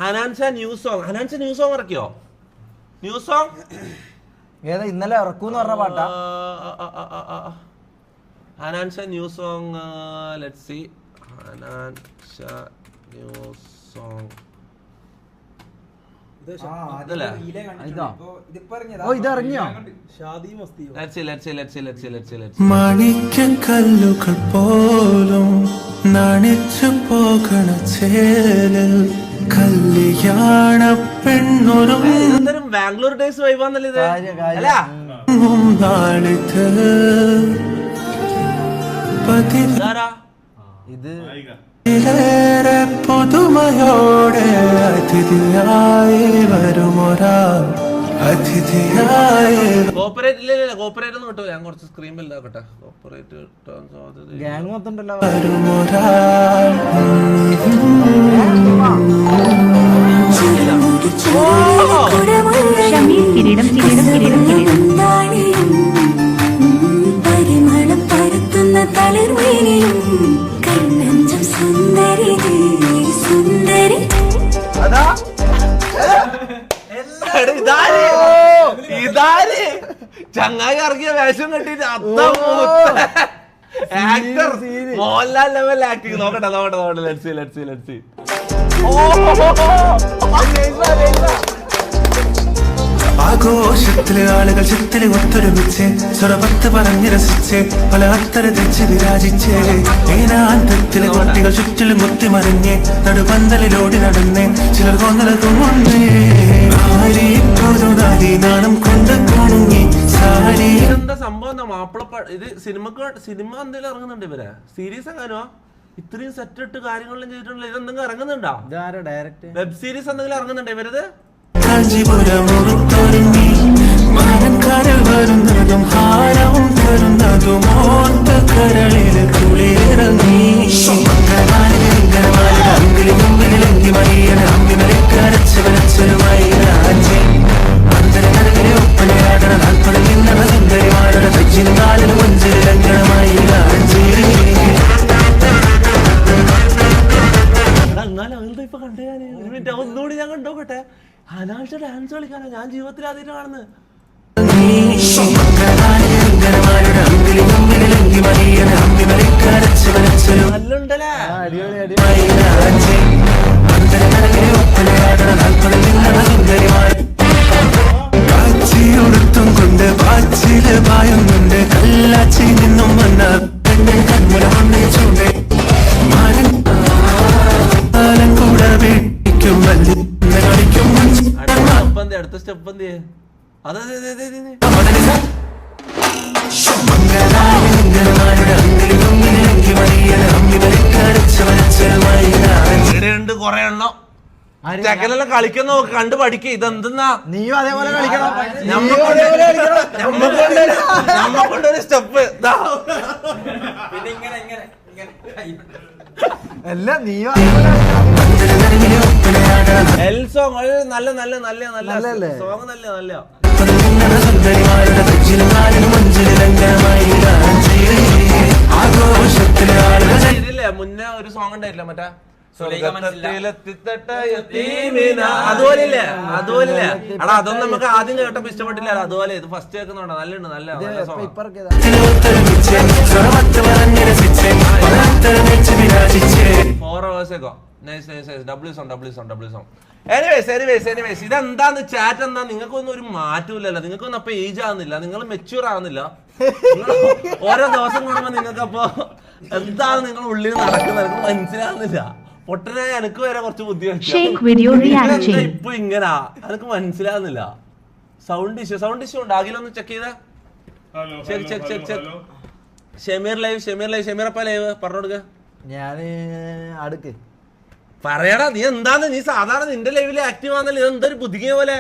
ഹനാൻഷ new song ഇറക്കിയോ? New song ഏതാ ഇന്നലെ ഇറക്കൂന്ന് പറഞ്ഞ പാട്ടാ? Hanan Shah new song. Let's see. Hanan Shah new song മാണിക്യക്കല്ലുകൾ പോലും നാണിച്ചു പോകണ ചേലൽ കല്യാണ പെണ്ണൊരും ബാംഗ്ലൂർ ഡേയ്സ് വൈബാന്നല്ലേ ഇത്? അല്ല നാളിത് ഇത് ഇതിലേറെ പുതുമയോടെ അതിഥിയായി വരുമൊരാ അതിഥിയായി കോപ്പറേറ്റ് ഒന്നും കിട്ടോ. ഞാൻ കുറച്ച് സ്ക്രീൻ ബെല്ലാക്കട്ടെ. കോപ്പറേറ്റ് കിട്ടാൻ സാധ്യത ഗ്യാങ് മൊത്തം ഉണ്ടല്ലോ. വരുമൊരാ പരിമളം പരത്തുന്ന തളിർമേനിയും കണ്ണഞ്ചം സുന്ദരി സുന്ദരി. ഇതാര് ചങ്ങായി ഇറങ്ങിയ വേഷം കെട്ടിട്ട് ആക്ടർ മോഹൻലാൽ ലെവൽ ആക്ടിങ്. നോക്കട്ടെ. ലെറ്റ്സ് ആഘോഷത്തില് ആളുകൾ ചിത്തില് ഒത്തൊരുമിച്ച് സ്വരപത്ത് പറഞ്ഞ് രസിച്ച് പല അത്തര തെച്ച് വിരാജിച്ച് ഏനാന്തത്തിലെ കുട്ടികൾ ചുറ്റിലും മുത്തിമറിഞ്ഞ് നടുപന്തലിലോടി നടന്ന് ചിലർ കൊന്നലകുമുണ്ട് നാണം കൊണ്ട് കുണുങ്ങി സാരി. എന്താ സംഭവം? മാപ്പിള ഇത് സിനിമ എന്തെങ്കിലും ഇറങ്ങുന്നുണ്ട് ഇവരെ? സീരീസ് എങ്ങാനോ ഇത്രയും സെറ്റ് ഇട്ട് കാര്യങ്ങളെല്ലാം ചെയ്തിട്ടുണ്ടല്ലോ. ഇതെന്തെങ്കിലും ഇറങ്ങുന്നുണ്ടോ? വെബ് സീരീസ് എന്തെങ്കിലും ഇറങ്ങുന്നുണ്ടോ ഇവരത്? കാഞ്ചിപുരമൊരുങ്ങി മരക്കാരിൽ വരുന്നതും ഹാരവും തരുന്നതും ഓർത്ത കരളില് കുളിരിറങ്ങി അങ്കിളി മുമ്പിലെങ്കി മറിയണ അമ്മിമരക്കരച്ച് വരച്ചൊരുമായി രാജി അന്തരകരകിലെ ഒപ്പനയാടണ നാൽപ്പതിൽ നിന്നവ സുന്ദരിമാരുടെ തെച്ചിന് കാലിന് മുഞ്ചിൽ ലംഘനമായി രാജി. ഇപ്പൊ കണ്ടു ഞാൻ. ഒരു മിനിറ്റ് ഒന്നുകൂടി ഞാൻ കണ്ടോക്കട്ടെ. ഹനാൻഷ ഡാൻസ് കളിക്കാനോ ഞാൻ ജീവിതത്തിൽ ആദ്യമായിട്ട് കാണുന്നത്. നല്ലുണ്ടല്ലേ? കാച്ചിയൊടുത്തും കൊണ്ട് പാച്ചില് പായുന്നുണ്ട് കല്ലാച്ചി നിന്നും വന്ന കൺമുല മണ്ണിച്ചുണ്ട് മാനം കൂടെ വീട്ടിക്കും വല്ലി കളിക്കും. അടുത്ത സ്റ്റെപ്പ് എന്ത്? അതെ ഉണ്ട് കൊറേ എണ്ണം. ചെക്കനെല്ലാം കളിക്കുന്ന കണ്ടു പഠിക്ക. ഇതെന്തെന്നാ? നീയും അതേപോലെ കളിക്കണം. നമ്മക്കൊണ്ടൊരു സ്റ്റെപ്പ്. എല്ലാം നീയും എൽ സോങ് നല്ല സോങ് നല്ല ഇതില്ലേ മുന്നേ ഒരു സോങ് ഉണ്ടായിട്ടില്ല മറ്റേ അതുപോലെ എടാ അതൊന്നും നമുക്ക് ആദ്യം കേട്ടപ്പോ ഇഷ്ടപ്പെട്ടില്ല. അതുപോലെ ഇത് ഫസ്റ്റ് കേൾക്കുന്നുണ്ടോ? നല്ല song. 4 hours ago. Nice. W song. Anyways, ഇതെന്താന്ന് ചാറ്റ് എന്താ? നിങ്ങൾക്കൊന്നും ഒരു മാറ്റമില്ലല്ലോ. നിങ്ങൾക്കൊന്നും അപ്പൊ ഏജ് ആവുന്നില്ല. നിങ്ങൾ മെച്യൂർ ആവുന്നില്ല. ഓരോ ദിവസം കൂടുമ്പോ നിങ്ങൾക്കപ്പോ എന്താണ് നിങ്ങൾ ഉള്ളിൽ നടക്കുന്നത് എനിക്ക് മനസ്സിലാവുന്നില്ല. പൊട്ടനായ എനിക്ക് വരെ കുറച്ച് ബുദ്ധി ഇപ്പൊ ഇങ്ങനാ എനിക്ക് മനസ്സിലാവുന്നില്ല. സൗണ്ട് ഇഷ്യൂ ഉണ്ട്. അഖിലൊന്ന് ചെക്ക് ചെയ്താ. ചെക്ക്. ഷമീർ ലൈവ്. ഷമീറപ്പ ലൈവ് പറഞ്ഞോടുക്ക. ഞാന് അടുക്ക് പറയടാ. നീ എന്താന്ന്? നീ സാധാരണ നിന്റെ ലൈവില് ആക്റ്റീവ് ആണല്ലോ. ഇതെന്തൊരു പുതുക്കിയ പോലെ.